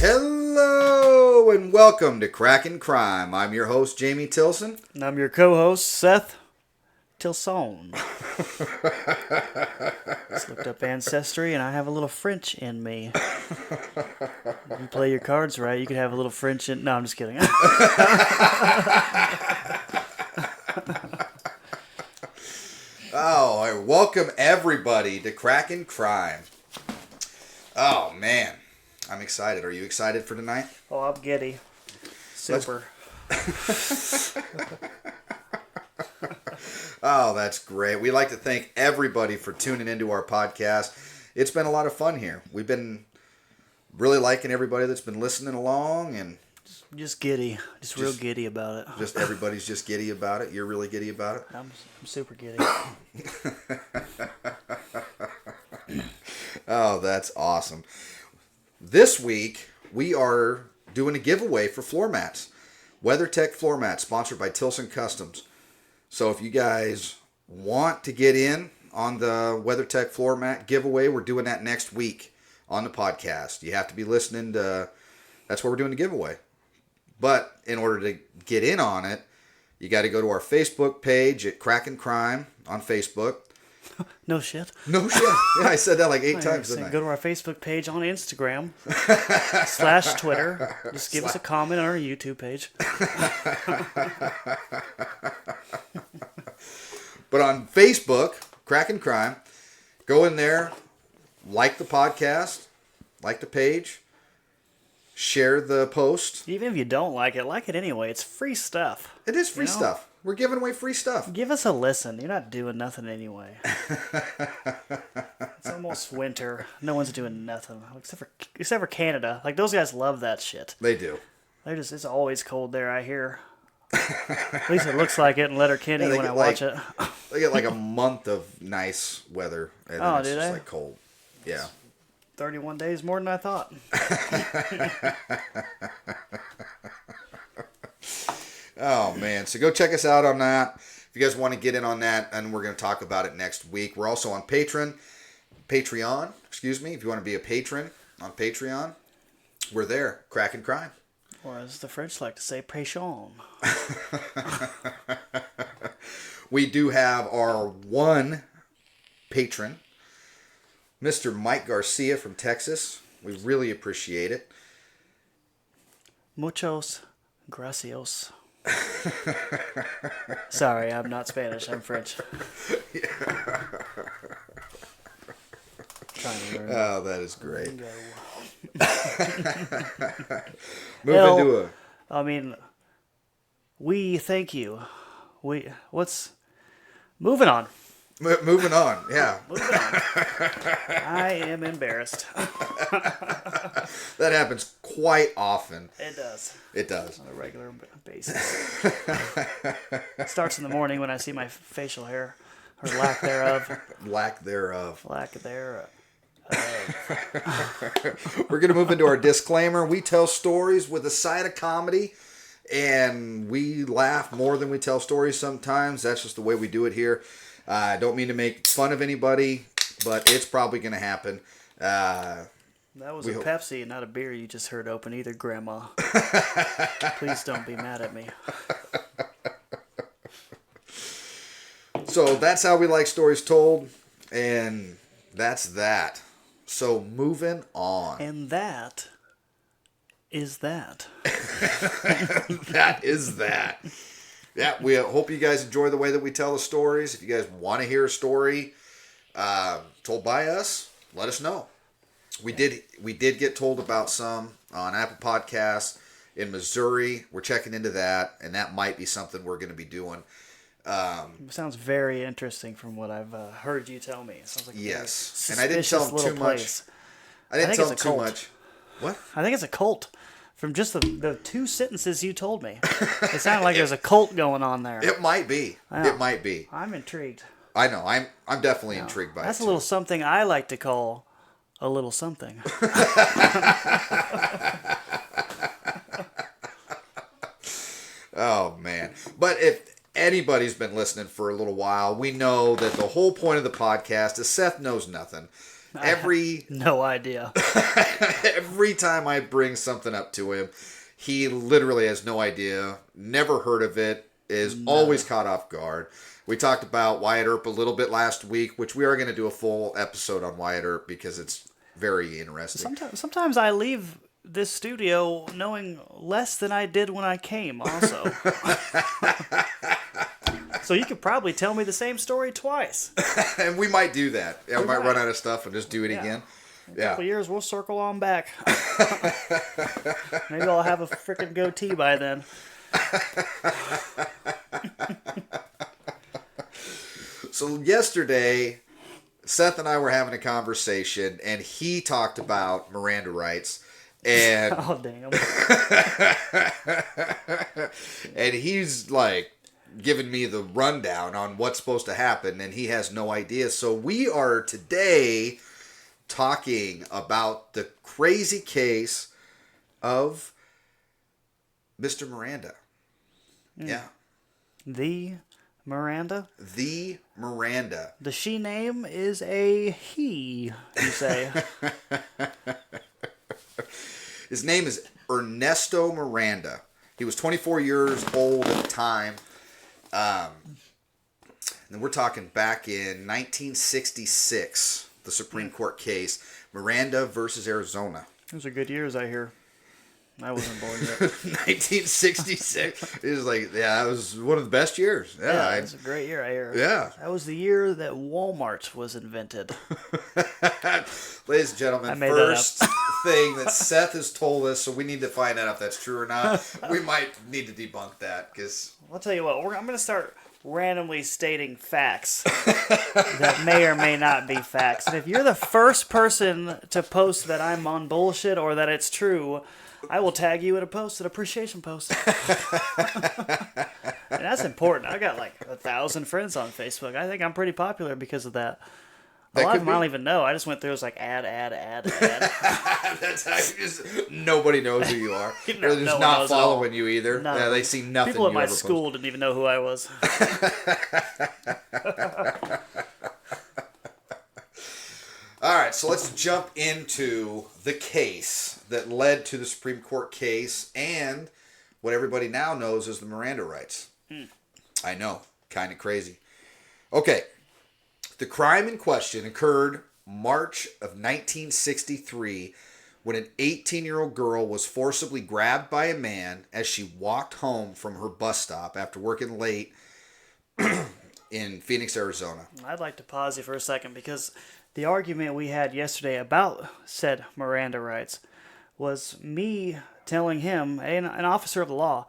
Hello and welcome to Crackin' Crime. I'm your host, Jamie Tilson. And I'm your co-host, Seth Tilson. Just looked up ancestry and I have a little French in me. If you play your cards right, you could have a little French in... No, I'm just kidding. Oh, welcome everybody to Crackin' Crime. Oh, man. I'm excited. Are you excited for tonight? Oh, I'm giddy. Super. Oh, that's great. We'd like to thank everybody for tuning into our podcast. It's been a lot of fun here. We've been really liking everybody that's been listening along, and just giddy. Just real giddy about it. Just everybody's just giddy about it. You're really giddy about it? I'm super giddy. Oh, that's awesome. This week, we are doing a giveaway for floor mats. WeatherTech floor mats, sponsored by Tilson Customs. So if you guys want to get in on the WeatherTech floor mat giveaway, we're doing that next week on the podcast. You have to be listening to... That's where we're doing the giveaway. But in order to get in on it, you got to go to our Facebook page at Crackin' Crime on Facebook. No shit. No shit. Yeah, I said that like 8 times. Didn't I? Go to our Facebook page on Instagram / Twitter. Just give us a comment on our YouTube page. But on Facebook, Crackin' Crime, go in there, like the podcast, like the page, share the post. Even if you don't like it anyway. It's free stuff. It is free stuff. We're giving away free stuff. Give us a listen. You're not doing nothing anyway. It's almost winter. No one's doing nothing except for Canada. Like, those guys love that shit. They do. It's always cold there, I hear. At least it looks like it in Letterkenny when I watch it. They get like a month of nice weather, and then it's just like cold. Yeah. 31 days more than I thought. Oh, man. So go check us out on that. If you guys want to get in on that, and we're going to talk about it next week. We're also on Patreon. If you want to be a patron on Patreon, we're there. Crackin' Crime. Or as the French like to say, Patreon. We do have our one patron, Mr. Mike Garcia from Texas. We really appreciate it. Muchos gracias. Sorry, I'm not Spanish. I'm French. Trying to learn. Oh, that is great. We thank you. Moving on. Moving on, yeah. Moving on. I am embarrassed. That happens quite often. It does. It does. On a regular basis. It starts in the morning when I see my facial hair, or lack thereof. Lack thereof. Lack thereof. We're going to move into our disclaimer. We tell stories with a side of comedy, and we laugh more than we tell stories sometimes. That's just the way we do it here. I don't mean to make fun of anybody, but it's probably going to happen. That was a Pepsi, not a beer you just heard open either, Grandma. Please don't be mad at me. So that's how we like stories told, and that's that. So moving on. And that is that. That is that. Yeah, we hope you guys enjoy the way that we tell the stories. If you guys want to hear a story told by us, let us know. We did get told about some on Apple Podcasts in Missouri. We're checking into that, and that might be something we're going to be doing. It sounds very interesting from what I've heard you tell me. It sounds like yes, and I didn't tell them too much. I didn't tell them too much. What? I think it's a cult. From just the 2 sentences you told me, it sounded like there's a cult going on there. It might be. It might be. I'm intrigued. I know. I'm definitely intrigued by it. That's a little something I like to call a little something. Oh man! But if anybody's been listening for a little while, we know that the whole point of the podcast is Seth knows nothing. No idea. Every time I bring something up to him, he literally has no idea, never heard of it, is always caught off guard. We talked about Wyatt Earp a little bit last week, which we are going to do a full episode on Wyatt Earp because it's very interesting. Sometimes I leave this studio knowing less than I did when I came, also. So you could probably tell me the same story twice. And we might do that. Yeah, we might run out of stuff and just do it again. In a couple years, we'll circle on back. Maybe I'll have a freaking goatee by then. So yesterday, Seth and I were having a conversation, and he talked about Miranda rights. And oh, damn. And he's like giving me the rundown on what's supposed to happen, and he has no idea. So we are today talking about the crazy case of Mr. Miranda. Yeah. The Miranda? The Miranda. The she name is a he, you say. His name is Ernesto Miranda. He was 24 years old at the time. And we're talking back in 1966, the Supreme Court case, Miranda versus Arizona. Those are good years, I hear. I wasn't born yet. 1966. It was like, yeah, that was one of the best years. Yeah, it was a great year, I hear. Yeah. That was the year that Walmart was invented. Ladies and gentlemen, first thing that Seth has told us, so we need to find out if that's true or not. We might need to debunk that, because... I'll tell you what, I'm going to start randomly stating facts that may or may not be facts. And if you're the first person to post that I'm on bullshit or that it's true... I will tag you in an appreciation post. And that's important. I got like 1,000 friends on Facebook. I think I'm pretty popular because of that. A lot of them I don't even know. I just went through, it was like ad. That's how nobody knows who you are. They're just not following you either. No. Yeah, they see nothing. People at my school didn't even know who I was. All right, so let's jump into the case that led to the Supreme Court case and what everybody now knows as the Miranda rights. I know, kind of crazy. Okay, the crime in question occurred March of 1963 when an 18-year-old girl was forcibly grabbed by a man as she walked home from her bus stop after working late in Phoenix, Arizona. I'd like to pause you for a second because... the argument we had yesterday about said Miranda rights was me telling him, an officer of the law,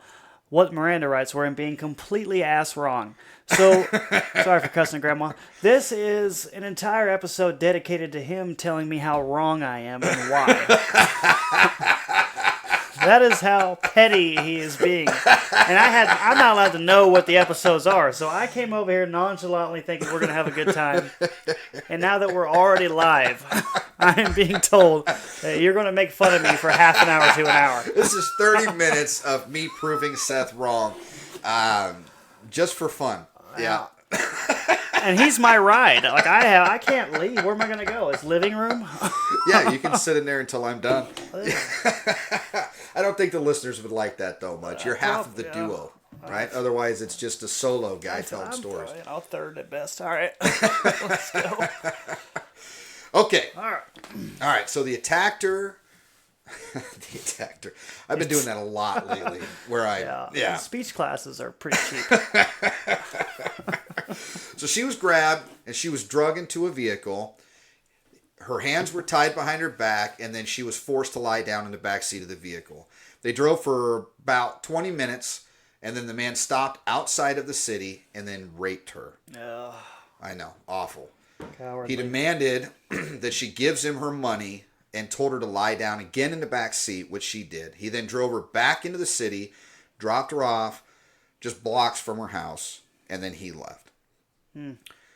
what Miranda rights were and being completely ass wrong. So, sorry for cussing Grandma. This is an entire episode dedicated to him telling me how wrong I am and why. That is how petty he is being. And I'm not allowed to know what the episodes are. So I came over here nonchalantly thinking we're going to have a good time. And now that we're already live, I am being told that you're going to make fun of me for half an hour to an hour. This is 30 minutes of me proving Seth wrong. Just for fun. Yeah. And he's my ride. Like I can't leave. Where am I going to go? His living room? Yeah, you can sit in there until I'm done. I don't think the listeners would like that though much. You're half of the duo, right? Otherwise, it's just a solo guy telling stories. I'll third at best. All right, let's go. Okay. All right. So the attacker. I've been doing that a lot lately. Yeah. Speech classes are pretty cheap. So she was grabbed and she was drugged into a vehicle. Her hands were tied behind her back, and then she was forced to lie down in the back seat of the vehicle. They drove for about 20 minutes, and then the man stopped outside of the city and then raped her. I know, awful. Cowardly. He demanded that she gives him her money and told her to lie down again in the back seat, which she did. He then drove her back into the city, dropped her off just blocks from her house, and then he left.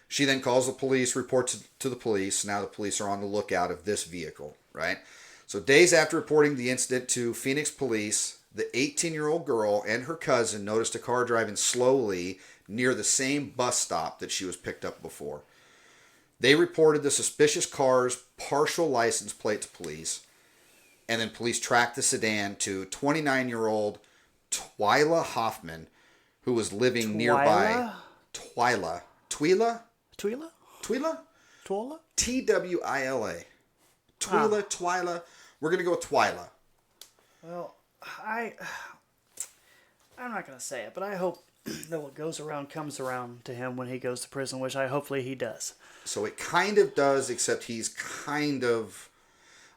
She then calls the police, reports to the police. Now the police are on the lookout of this vehicle, right? So days after reporting the incident to Phoenix police, the 18-year-old girl and her cousin noticed a car driving slowly near the same bus stop that she was picked up before. They reported the suspicious car's partial license plate to police, and then police tracked the sedan to 29-year-old Twyla Hoffman, who was living nearby. Twyla? Twila? Twila? Twila? Twila. Twyla. We're going to go with Twyla. Well, I'm not going to say it, but I hope that what goes around comes around to him when he goes to prison, which hopefully he does. So it kind of does, except he's kind of,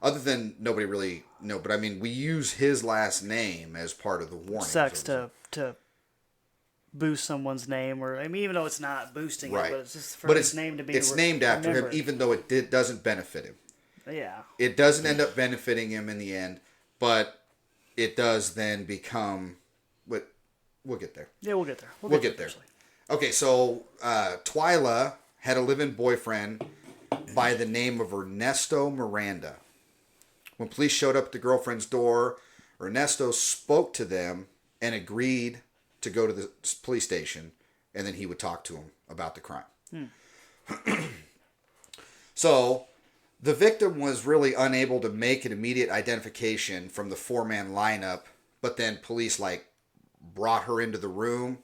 other than nobody really know, but I mean, we use his last name as part of the warning. Sucks to boost someone's name, or I mean, even though it's not boosting it, but it's just for his name to be it's named after him, even though it doesn't benefit him. Yeah. It doesn't end up benefiting him in the end, but it does then become. But we'll get there. Yeah, we'll get there. We'll get there. Okay, so Twyla had a live-in boyfriend by the name of Ernesto Miranda. When police showed up at the girlfriend's door, Ernesto spoke to them and agreed to go to the police station, and then he would talk to him about the crime. So the victim was really unable to make an immediate identification from the four-man lineup, but then police brought her into the room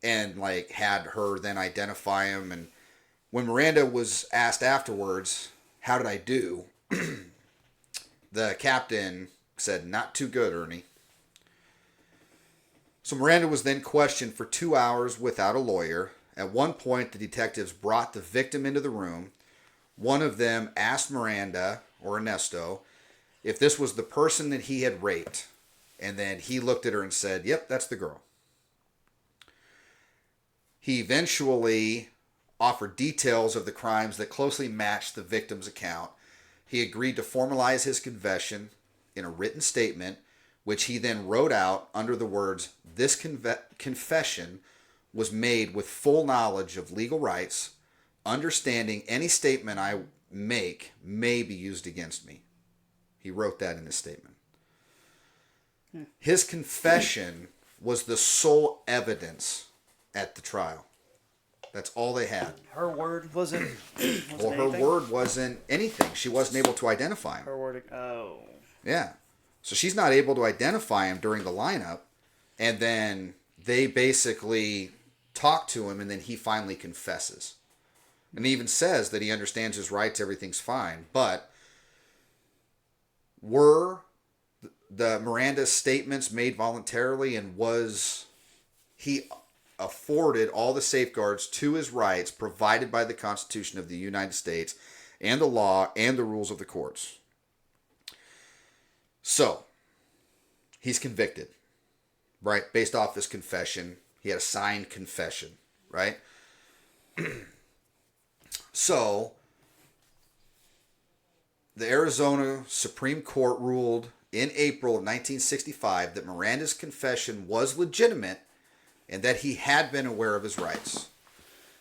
and had her then identify him. And when Miranda was asked afterwards, "How did I do?" the captain said, "Not too good, Ernie." So Miranda was then questioned for 2 hours without a lawyer. At one point, the detectives brought the victim into the room. One of them asked Miranda, or Ernesto, if this was the person that he had raped. And then he looked at her and said, "Yep, that's the girl." He eventually offered details of the crimes that closely matched the victim's account. He agreed to formalize his confession in a written statement, which he then wrote out under the words, "This confession was made with full knowledge of legal rights, understanding any statement I make may be used against me." He wrote that in his statement. His confession was the sole evidence at the trial. That's all they had. Her word wasn't. Well, her word wasn't anything. She wasn't able to identify him. Her word. Oh. Yeah. So she's not able to identify him during the lineup. And then they basically talk to him, and then he finally confesses. And he even says that he understands his rights, everything's fine. But were the Miranda statements made voluntarily, and was he afforded all the safeguards to his rights provided by the Constitution of the United States and the law and the rules of the courts? So, he's convicted, right? Based off this confession. He had a signed confession, right? So, the Arizona Supreme Court ruled in April of 1965 that Miranda's confession was legitimate and that he had been aware of his rights.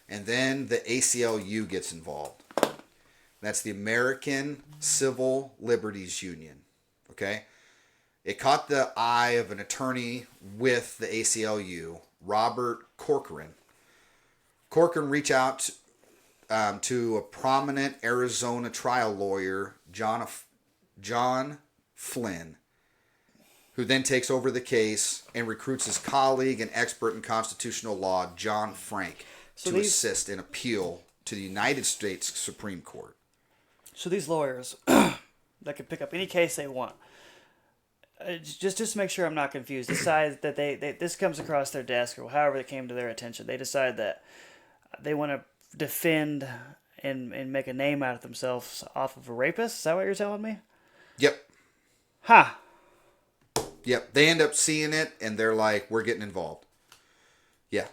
And then the ACLU gets involved. That's the American Civil Liberties Union. Okay? It caught the eye of an attorney with the ACLU, Robert Corcoran. Corcoran reached out to a prominent Arizona trial lawyer, John Flynn, who then takes over the case and recruits his colleague and expert in constitutional law, John Frank, to assist in appeal to the United States Supreme Court. So these lawyers that can pick up any case they want, just to make sure I'm not confused, decide that they this comes across their desk, or however it came to their attention, they decide that they want to defend and make a name out of themselves off of a rapist? Is that what you're telling me? Yep. Ha! Yep. They end up seeing it, and they're like, "We're getting involved." Yeah.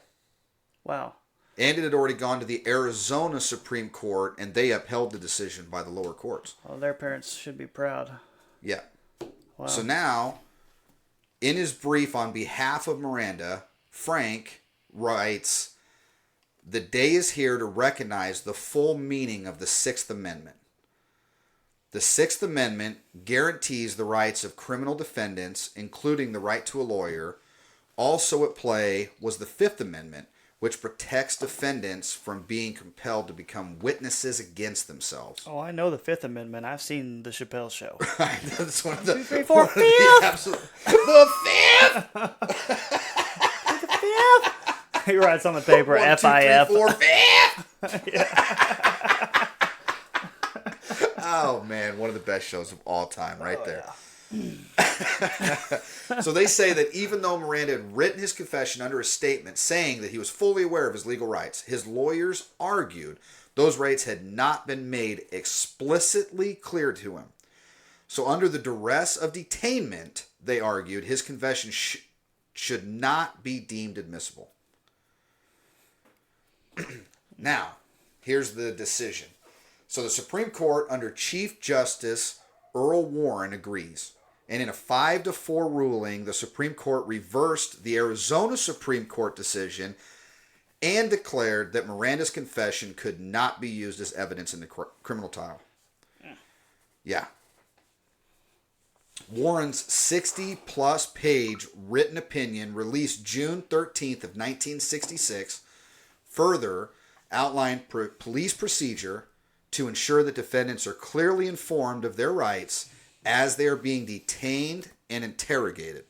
Wow. And it had already gone to the Arizona Supreme Court, and they upheld the decision by the lower courts. Well, their parents should be proud. Yeah. Wow. So now, in his brief on behalf of Miranda, Frank writes, "The day is here to recognize the full meaning of the Sixth Amendment. The Sixth Amendment guarantees the rights of criminal defendants, including the right to a lawyer. Also at play was the Fifth Amendment, which protects defendants from being compelled to become witnesses against themselves. Oh, I know the Fifth Amendment. I've seen the Chappelle Show. That's one of the, 1, 2, 3, 4, one of the fifth! absolute, the fifth! He writes on the paper, 1, 2, 3, F-I-F. 4, fifth! Oh, man, one of the best shows of all time right there. Yeah. So they say that even though Miranda had written his confession under a statement saying that he was fully aware of his legal rights, his lawyers argued those rights had not been made explicitly clear to him. So under the duress of detainment, they argued, his confession should not be deemed admissible. Now, here's the decision. So the Supreme Court under Chief Justice Earl Warren agrees. And in a 5-4 ruling, the Supreme Court reversed the Arizona Supreme Court decision and declared that Miranda's confession could not be used as evidence in the criminal trial. Yeah. Warren's 60-plus page written opinion, released June 13th of 1966, further outlined police procedure to ensure that defendants are clearly informed of their rights as they are being detained and interrogated.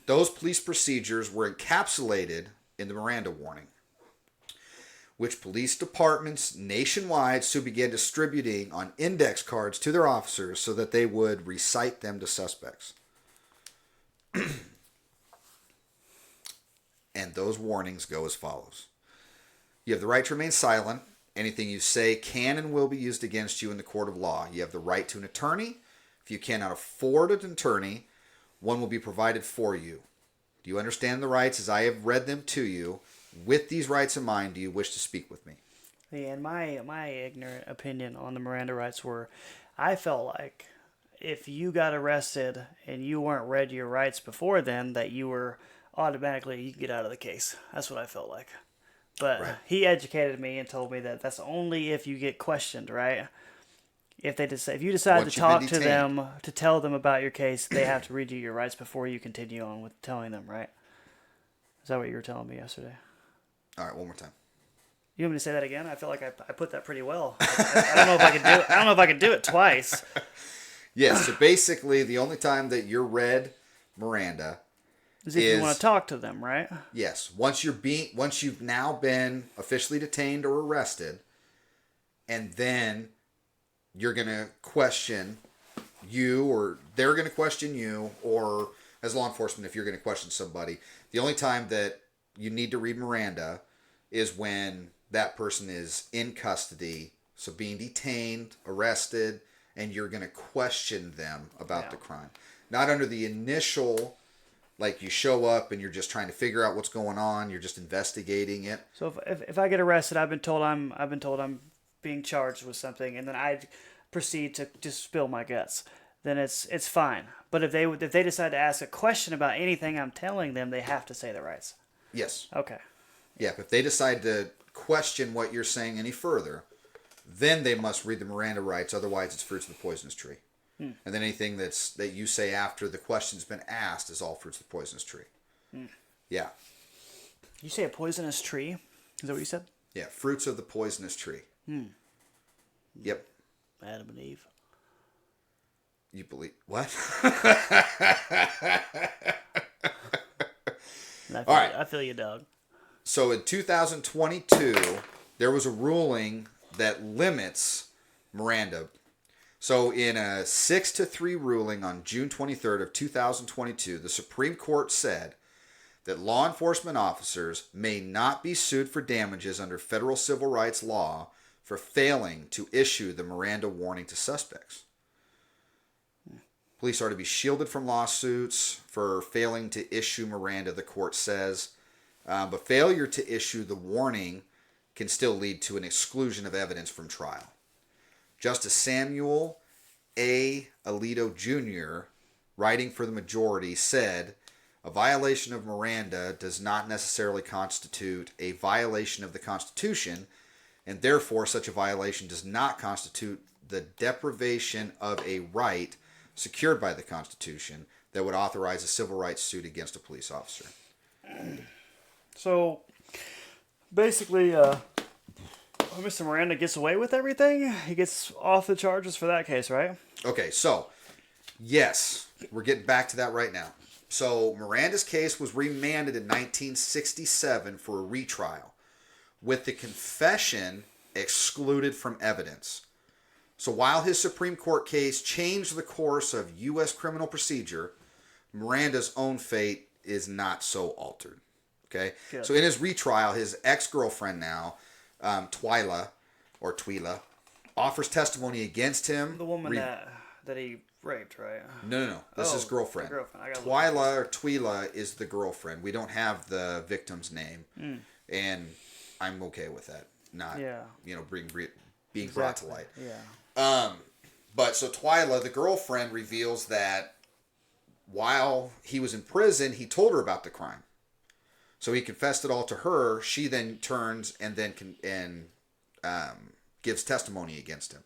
Those police procedures were encapsulated in the Miranda Warning, which police departments nationwide soon began distributing on index cards to their officers so that they would recite them to suspects. And those warnings go as follows. You have the right to remain silent. Anything you say can and will be used against you in the court of law. You have the right to an attorney. If you cannot afford an attorney, one will be provided for you. Do you understand the rights as I have read them to you? With these rights in mind, do you wish to speak with me? Yeah, and my ignorant opinion on the Miranda rights were, I felt like if you got arrested and you weren't read your rights before then, that you were automatically, you can get out of the case. That's what I felt like. But Right. He educated me and told me that that's only if you get questioned, right? If you decide Once to you've been talk to detained. them, to tell them about your case, they have to read you your rights before you continue on with telling them, right? Is that what you were telling me yesterday? All right, one more time. You want me to say that again? I feel like I put that pretty well. I don't know if I could do it. I don't know if I could do it twice. Yes, so basically the only time that you're read Miranda Is if you want to talk to them, right? yes, once you've now been officially detained or arrested, and then you're going to question you, or they're going to question you, or as law enforcement, if you're going to question somebody, the only time that you need to read Miranda is when that person is in custody, so being detained, arrested, and you're going to question them about the crime. Not under the initial, like you show up and you're just trying to figure out what's going on, you're just investigating it. So if I get arrested, I've been told I'm being charged with something, and then I proceed to just spill my guts, then it's fine. But if they decide to ask a question about anything I'm telling them, they have to say the rights. Yes. Okay. Yeah, but if they decide to question what you're saying any further, then they must read the Miranda rights. Otherwise, it's fruits of the poisonous tree. And then anything that you say after the question's been asked is all fruits of the poisonous tree. Yeah. You say a poisonous tree? Is that what you said? Yeah, fruits of the poisonous tree. Yep. Adam and Eve. You believe what? All right. I feel you, dog. So in 2022, there was a ruling that limits Miranda. So in a 6-3 ruling on June 23rd of 2022, the Supreme Court said that law enforcement officers may not be sued for damages under federal civil rights law for failing to issue the Miranda warning to suspects. Police are to be shielded from lawsuits for failing to issue Miranda, the court says. But failure to issue the warning can still lead to an exclusion of evidence from trial. Justice Samuel A. Alito Jr., writing for the majority, said, "A violation of Miranda does not necessarily constitute a violation of the Constitution, and therefore such a violation does not constitute the deprivation of a right secured by the Constitution that would authorize a civil rights suit against a police officer." So, basically, Mr. Miranda gets away with everything. He gets off the charges for that case, right? Okay, so, yes, we're getting back to that right now. So, Miranda's case was remanded in 1967 for a retrial, with the confession excluded from evidence. So, while his Supreme Court case changed the course of U.S. criminal procedure, Miranda's own fate is not so altered. Okay? Good. So, in his retrial, his ex-girlfriend now, Twyla, offers testimony against him. The woman that he raped, right? No. This is girlfriend. Girlfriend. Twyla or Twyla is the girlfriend. We don't have the victim's name, and I'm okay with that. Not, being brought to light. Yeah. But so Twyla, the girlfriend, reveals that while he was in prison, he told her about the crime. So he confessed it all to her. She then turns and gives testimony against him.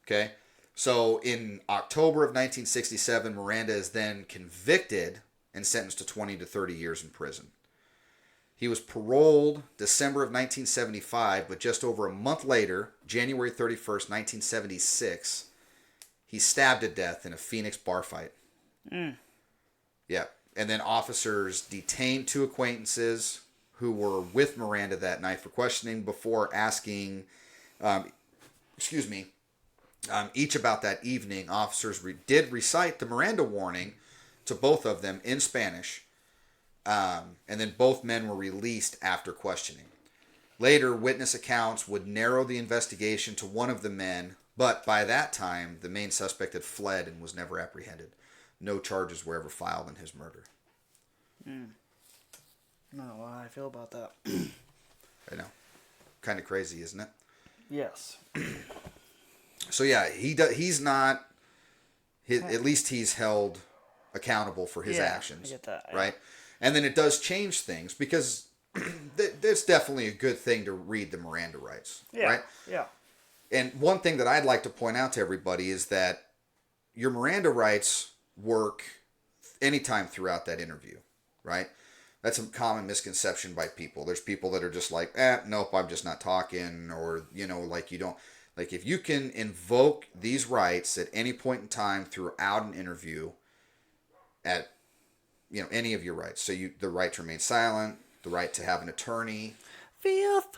Okay? So in October of 1967, Miranda is then convicted and sentenced to 20 to 30 years in prison. He was paroled December of 1975, but just over a month later, January 31st, 1976, he's stabbed to death in a Phoenix bar fight. Yeah. And then officers detained two acquaintances who were with Miranda that night for questioning before asking, each about that evening. Officers did recite the Miranda warning to both of them in Spanish. And then both men were released after questioning. Later, witness accounts would narrow the investigation to one of the men, but by that time, the main suspect had fled and was never apprehended. No charges were ever filed in his murder. No, how I feel about that. I know. Kind of crazy, isn't it? Yes. So yeah, he's not... at least he's held accountable for his actions. I get that. Right? And then it does change things because it's definitely a good thing to read the Miranda rights. Yeah. Right? Yeah. And one thing that I'd like to point out to everybody is that your Miranda rights work anytime throughout that interview. Right? That's a common misconception by people. There's people that are just like, nope, I'm just not talking. Or, like you don't... Like if you can invoke these rights at any point in time throughout an interview at, any of your rights. So the right to remain silent, the right to have an attorney. Fifth.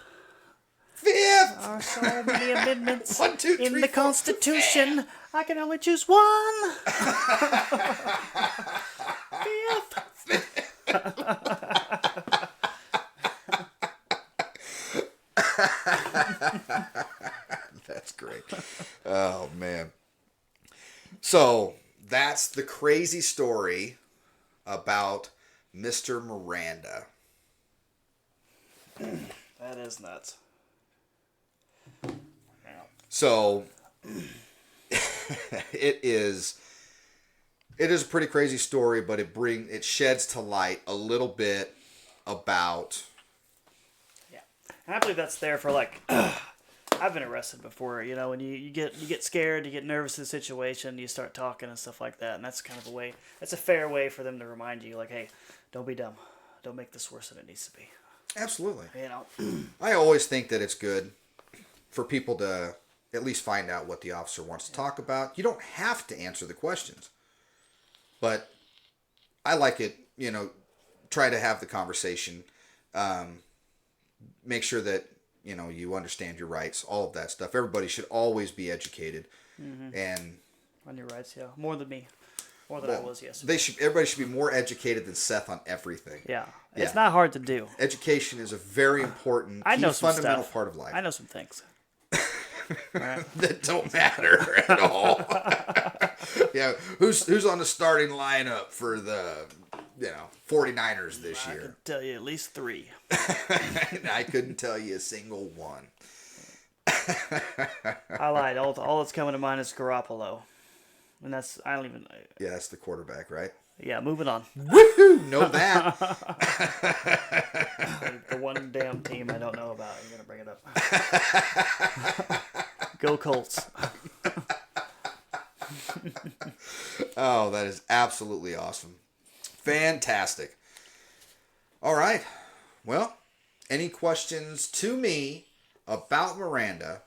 Are so many amendments 1, 2, 3, in the 4, Constitution. 5. I can only choose one. Fifth. That's great. Oh, man. So, that's the crazy story about Mr. Miranda. That is nuts. So, it is a pretty crazy story, but it sheds to light a little bit about... Yeah. And I believe that's there for I've been arrested before, when you get scared, you get nervous in the situation, you start talking and stuff like that, and that's kind of that's a fair way for them to remind you, hey, don't be dumb. Don't make this worse than it needs to be. Absolutely. I I always think that it's good for people to at least find out what the officer wants to talk about. You don't have to answer the questions, but I like it, try to have the conversation, make sure that, you understand your rights, all of that stuff. Everybody should always be educated. And on your rights, yeah. More than me. More than I was yesterday. Everybody should be more educated than Seth on everything. Yeah. It's not hard to do. Education is a very important, fundamental part of life. I know some things. Right. That don't matter at all. Yeah, who's on the starting lineup for the 49ers this year? I can tell you at least 3. I couldn't tell you a single one. I lied. All that's coming to mind is Garoppolo, and I don't even. Yeah, that's the quarterback, right? Yeah, moving on. Woohoo! Know that. The one damn team I don't know about. I'm gonna bring it up. Go Colts. Oh, that is absolutely awesome. Fantastic. All right. Well, any questions to me about Miranda?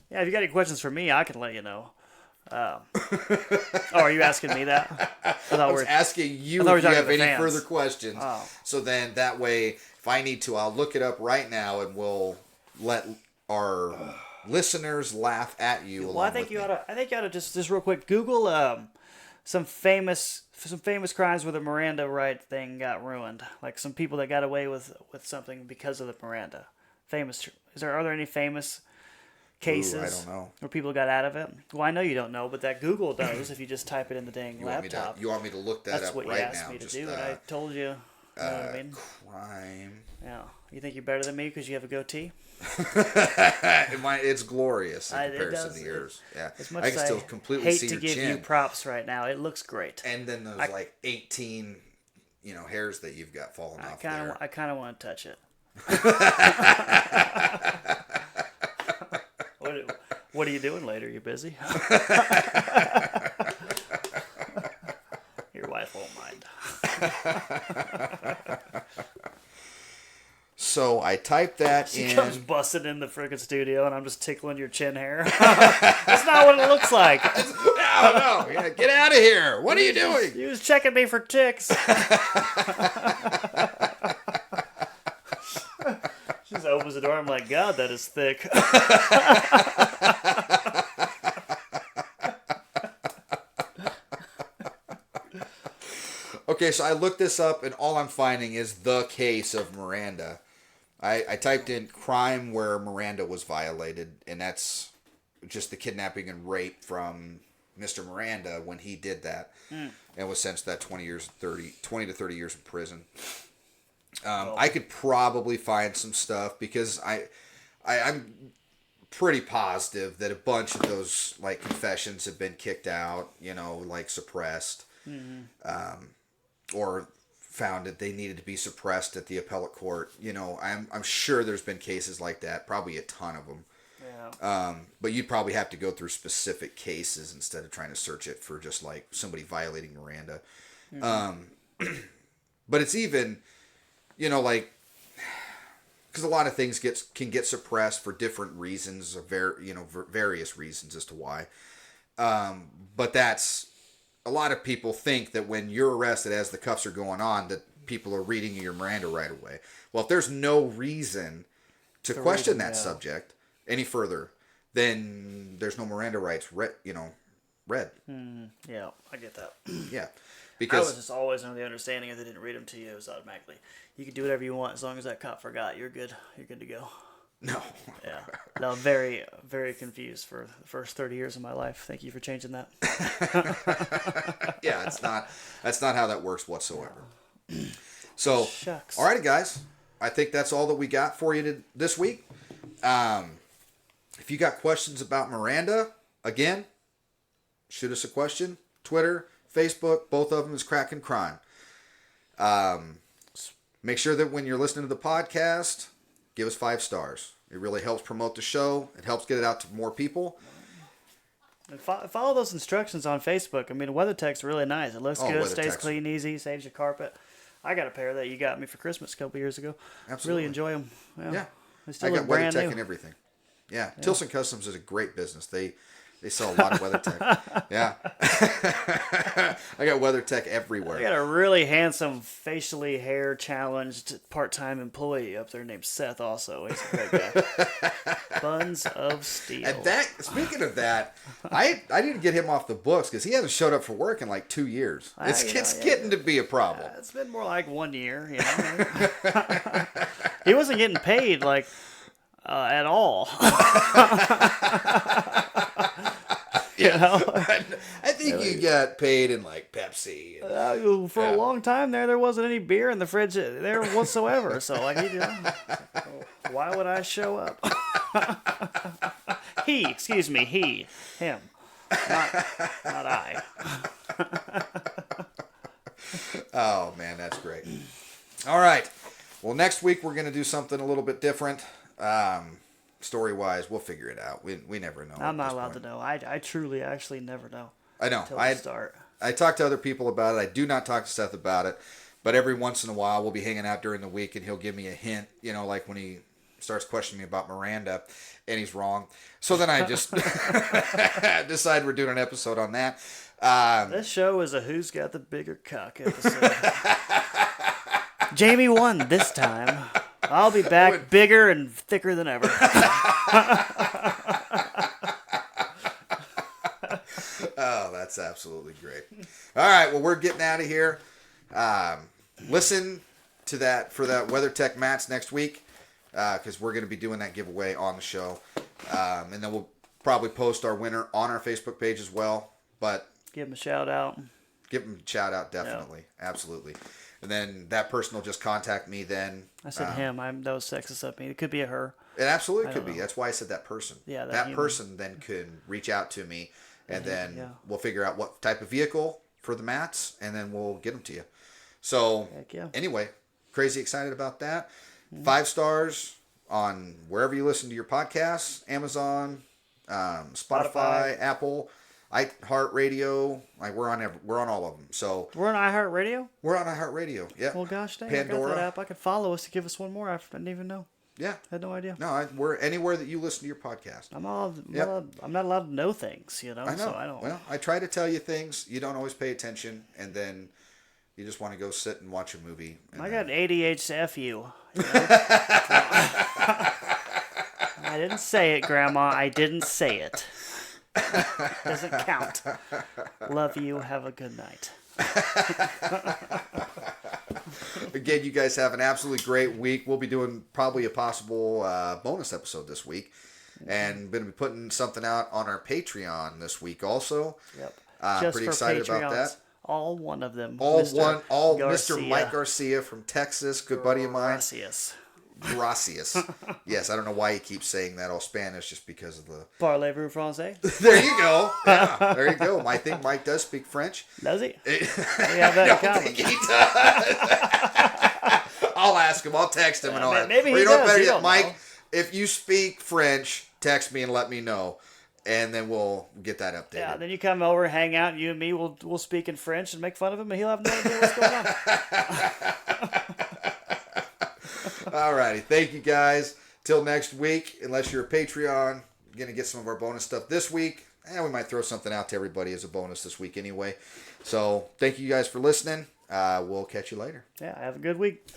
Yeah, if you got any questions for me, I can let you know. Oh, are you asking me that? I was asking you thought we if were you talking have to the any fans. further questions. Oh. So then that way, if I need to, I'll look it up right now and we'll let our listeners laugh at you Well, along I think with you me. ought to. I think you ought to just real quick Google some famous crimes where the Miranda right thing got ruined. Like some people that got away with something because of the Miranda. Famous. Are there any famous cases I don't know. where people got out of it? Well, I know you don't know, but that Google knows if you just type it in the dang laptop. You want me to look that That's up what you right asked now? me to Just, do, and I told you. You know what I mean? crime. Yeah. You think you're better than me because you have a goatee? It's glorious in It comparison does. to yours. Yeah, As much I can as still I completely hate see to your give chin. you props right now, it looks great. And then those 18, hairs that you've got falling off there. I kind of want to touch it. What are you doing later? You busy? Your wife won't mind. So I typed that She in. comes busting in the friggin' studio, and I'm just tickling your chin hair. That's not what it looks like. No, yeah, get out of here. What are you doing? You was checking me for ticks. She just opens the door. I'm like, God, that is thick. Okay, so I looked this up, and all I'm finding is the case of Miranda. I typed in crime where Miranda was violated, and that's just the kidnapping and rape from Mr. Miranda when he did that, and was sentenced to that 20 to 30 years in prison. I could probably find some stuff because I'm pretty positive that a bunch of those like confessions have been kicked out, like suppressed, or found that they needed to be suppressed at the appellate court. I'm sure there's been cases like that, probably a ton of them. Yeah. But you'd probably have to go through specific cases instead of trying to search it for just like somebody violating Miranda. But it's even, like, because a lot of things can get suppressed for different reasons, or various reasons as to why. But that's, a lot of people think that when you're arrested as the cuffs are going on, that people are reading your Miranda right away. Well, if there's no reason to question that subject any further, then there's no Miranda rights read. Yeah, I get that. Yeah. I Because was just always under the understanding if they didn't read them to you, it was automatically. You can do whatever you want as long as that cop forgot. You're good. You're good to go. no. Yeah. No, I'm very, very confused for the first 30 years of my life. Thank you for changing that. Yeah, that's not how that works whatsoever. So, Shucks. alrighty, guys. I think that's all that we got for you this week. If you got questions about Miranda, again, shoot us a question. Twitter, Facebook, both of them is Crackin' Crime. Make sure that when you're listening to the podcast, give us 5 stars. It really helps promote the show. It helps get it out to more people. And follow those instructions on Facebook. I mean, WeatherTech's really nice. It looks good, stays WeatherTech's clean, easy, saves your carpet. I got a pair that you got me for Christmas a couple years ago. Absolutely. Really enjoy them. Yeah. They still I got look brand WeatherTech new. and everything. Yeah. Tilson Customs is a great business. They sell a lot of WeatherTech. Yeah. I got WeatherTech everywhere. I got a really handsome, facially hair challenged part-time employee up there named Seth also. He's a great guy. Buns of Steel. And speaking of that, I need to get him off the books because he hasn't showed up for work in like 2 years. It's getting to be a problem. It's been more like 1 year, He wasn't getting paid like at all. I think you got paid in like Pepsi. For a long time there wasn't any beer in the fridge there whatsoever. So like, why would I show up? Him, not I. Oh man, that's great. All right. Well, next week we're gonna do something a little bit different. Story wise, we'll figure it out. We never know. I'm not allowed to know. I truly actually never know. I know. Until we start. I talked to other people about it. I do not talk to Seth about it. But every once in a while, we'll be hanging out during the week, and he'll give me a hint, like when he starts questioning me about Miranda, and he's wrong. So then I just decide we're doing an episode on that. This show is a who's got the bigger cock episode. Jamie won this time. I'll be back bigger and thicker than ever. Oh, that's absolutely great. All right, well, we're getting out of here. Listen to that for that WeatherTech mats next week, because we're going to be doing that giveaway on the show. And then we'll probably post our winner on our Facebook page as well. But give him a shout out. Give him a shout out, definitely. Yeah. Absolutely. And then that person will just contact me then. I said him. That was sexist of me. It could be a her. It absolutely could be. That's why I said that person. Yeah, that person then could reach out to me, and then we'll figure out what type of vehicle for the mats, and then we'll get them to you. So, anyway, crazy excited about that. 5 stars on wherever you listen to your podcasts, Amazon, Spotify, Apple, iHeartRadio. We're on all of them. So we're on iHeartRadio. We're on iHeartRadio. Yeah. Well, gosh dang, Pandora. I got that app. I could follow us to give us one more. I didn't even know. Yeah. I had no idea. No, we're anywhere that you listen to your podcast. I'm not allowed to know things, I know. So I don't. Well, I try to tell you things. You don't always pay attention, and then you just want to go sit and watch a movie. I got ADHD. You know? I didn't say it, Grandma. I didn't say it. Doesn't count. Love you. Have a good night. Again, you guys have an absolutely great week. We'll be doing probably a possible bonus episode this week. And going to be putting something out on our Patreon this week also. Yep. Just pretty excited about that. All one of them. Mr. Mike Garcia from Texas, good buddy of mine. Gracias. Yes, I don't know why he keeps saying that all Spanish, just because of the... Parlez-vous français? There you go. Yeah, there you go. I think Mike does speak French. Does he? We have that in common. Think he does. I'll ask him. I'll text him and all that. Maybe he does. Better yet, Mike, if you speak French, text me and let me know. And then we'll get that updated. Yeah, then you come over, hang out, you and me, we'll speak in French and make fun of him, and he'll have no idea what's going on. Alrighty, thank you guys. Till next week, unless you're a Patreon, you're going to get some of our bonus stuff this week. And we might throw something out to everybody as a bonus this week anyway. So, thank you guys for listening. We'll catch you later. Yeah, have a good week.